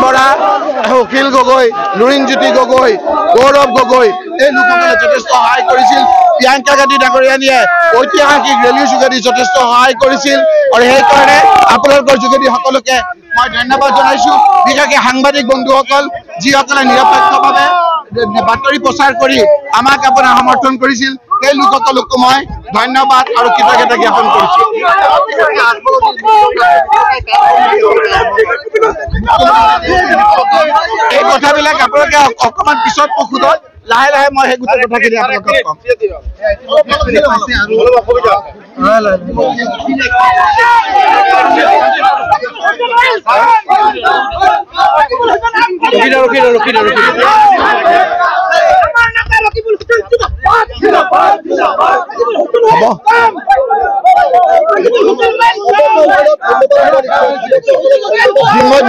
বৰা, অখিল গগৈ, লুৰিণজ্যোতি গগৈ, গৌৰৱ গগৈ এই লোকসকলে যথেষ্ট সহায় কৰিছিল। প্ৰিয়ংকা গান্ধী ডাঙৰীয়ানীয়ে ঐতিহাসিক ৰেলীৰ যোগেদি যথেষ্ট সহায় কৰিছিল আৰু সেইকাৰণে আপোনালোকৰ যোগেদি সকলোকে মই ধন্যবাদ জনাইছো। বিশেষকৈ সাংবাদিক বন্ধুসকল যিসকলে নিৰপেক্ষভাৱে বাতৰি প্ৰচাৰ কৰি আমাক আপোনাৰ সমৰ্থন কৰিছিল, সেই লোকসকলকো মই ধন্যবাদ আৰু কৃতজ্ঞতা জ্ঞাপন কৰিছো। এই কথাবিলাক আপোনালোকে অকণমান পিছত সোধক, লাহে লাহে মই সেই গোটেই কথাখিনি আপোনালোকক কম।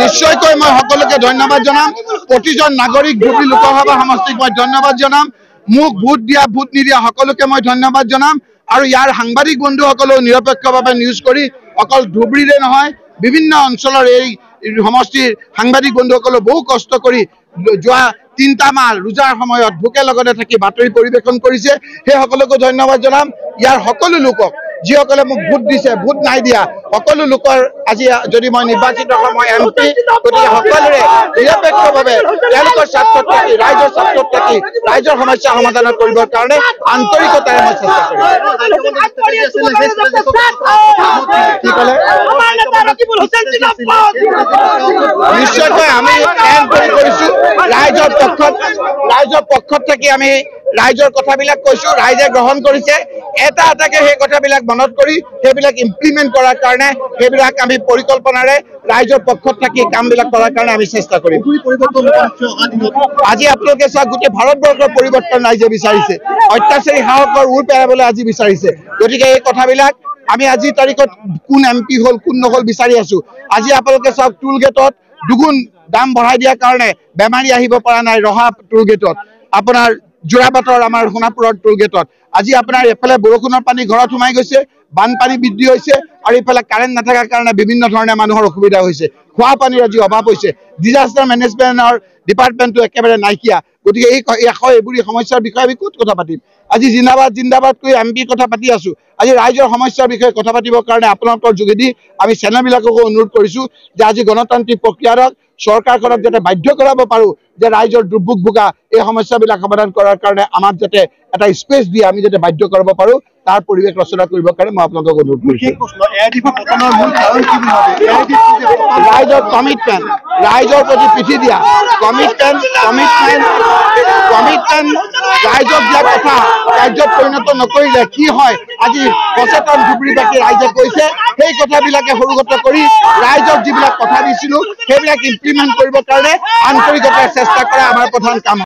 নিশ্চয়কৈ মই সকলোকে ধন্যবাদ জনাম। প্ৰতিজন নাগৰিক ধুবুৰী লোকসভা সমষ্টিক মই ধন্যবাদ জনাম। মোক ভোট দিয়া ভোট নিদিয়া সকলোকে মই ধন্যবাদ জনাম আৰু ইয়াৰ সাংবাদিক বন্ধুসকলেও নিৰপেক্ষভাৱে নিউজ কৰি অকল ধুবুৰীৰে নহয় বিভিন্ন অঞ্চলৰ এই সমষ্টিৰ সাংবাদিক বন্ধুসকলেও বহু কষ্ট কৰি যোৱা 3টা মাহ ৰোজাৰ সময়ত ভোকে লগতে থাকি বাতৰি পৰিৱেশন কৰিছে। সেই সকলোকে ধন্যবাদ জনাম। ইয়াৰ সকলো লোকক যিসকলে মোক ভোট দিছে, ভোট নাই দিয়া সকলো লোকৰ আজি যদি মই নিৰ্বাচিত হওঁ, মই MP, গতিকে সকলোৰে নিৰপেক্ষভাৱে তেওঁলোকৰ স্বাৰ্থত থাকি ৰাইজৰ স্বাৰ্থত থাকি ৰাইজৰ সমস্যা সমাধান কৰিবৰ কাৰণে আন্তৰিকতাৰে মই চেষ্টা কৰিম। নিশ্চয়কৈ আমি কৰিছো ৰাইজৰ পক্ষত থাকি আমি ৰাইজৰ কথাবিলাক কৈছো, ৰাইজে গ্ৰহণ কৰিছে। এটা এটাকে সেই কথাবিলাক মনত কৰি সেইবিলাক ইমপ্লিমেণ্ট কৰাৰ কাৰণে সেইবিলাক আমি পৰিকল্পনাৰে ৰাইজৰ পক্ষত থাকি কামবিলাক কৰাৰ কাৰণে আমি চেষ্টা কৰিম। আজি আপোনালোকে চাওক, গোটেই ভাৰতবৰ্ষৰ পৰিৱৰ্তন ৰাইজে বিচাৰিছে। অত্যাচাৰী শাসকৰ উৰ পেলাবলৈ আজি বিচাৰিছে। গতিকে এই কথাবিলাক আমি আজিৰ তাৰিখত কোন MP হ'ল কোন নহ'ল বিচাৰি আছো। আজি আপোনালোকে চাওক, টোল গেটত দুগুণ দাম বঢ়াই দিয়াৰ কাৰণে বেমাৰী আহিব পৰা নাই। ৰহা টোল গেটত, আপোনাৰ যোৰাবাটৰ আমাৰ সোণাপুৰৰ টোল গেটত আজি আপোনাৰ এফালে বৰষুণৰ পানী ঘৰত সোমাই গৈছে, বানপানী বৃদ্ধি হৈছে আৰু এইফালে কাৰেণ্ট নাথাকাৰ কাৰণে বিভিন্ন ধৰণে মানুহৰ অসুবিধা হৈছে। খোৱা পানীৰ আজি অভাৱ হৈছে। ডিজাষ্টাৰ মেনেজমেণ্টৰ ডিপাৰ্টমেণ্টটো একেবাৰে নাইকিয়া। গতিকে এইবোৰ সমস্যাৰ বিষয়ে আমি ক'ত কথা পাতিম? আজি জিন্দাবাদ জিন্দাবাদ কৰি MP কথা পাতি আছো। আজি ৰাইজৰ সমস্যাৰ বিষয়ে কথা পাতিবৰ কাৰণে আপোনালোকৰ যোগেদি আমি চেনেলবিলাককো অনুৰোধ কৰিছো যে আজি গণতান্ত্ৰিক প্ৰক্ৰিয়াত চৰকাৰখনক যাতে বাধ্য কৰাব পাৰো যে ৰাইজৰ দুৰ্ভোগ ভোগা এই সমস্যাবিলাক সমাধান কৰাৰ কাৰণে আমাক যাতে এটা স্পেচ দিয়ে আমি যাতে বাধ্য কৰাব পাৰো, তাৰ পৰিৱেশ ৰচনা কৰিবৰ কাৰণে মই আপোনালোকক অনুৰোধ কৰিছো। ৰাইজৰ কমিটমেণ্ট, ৰাইজৰ প্ৰতি পিঠি দিয়া কমিটমেণ্ট ৰাইজক দিয়া কথা কাৰ্যত পৰিণত নকৰিলে কি হয়, আজি সচেতন ধুবুৰীবাসী ৰাইজে কৈছে। সেই কথাবিলাকে সৰুগত কৰি ৰাইজক যিবিলাক কথা দিছিলো সেইবিলাক ইমপ্লিমেণ্ট কৰিবৰ কাৰণে আন্তৰিকতাৰে চেষ্টা কৰা আমাৰ প্ৰধান কাম।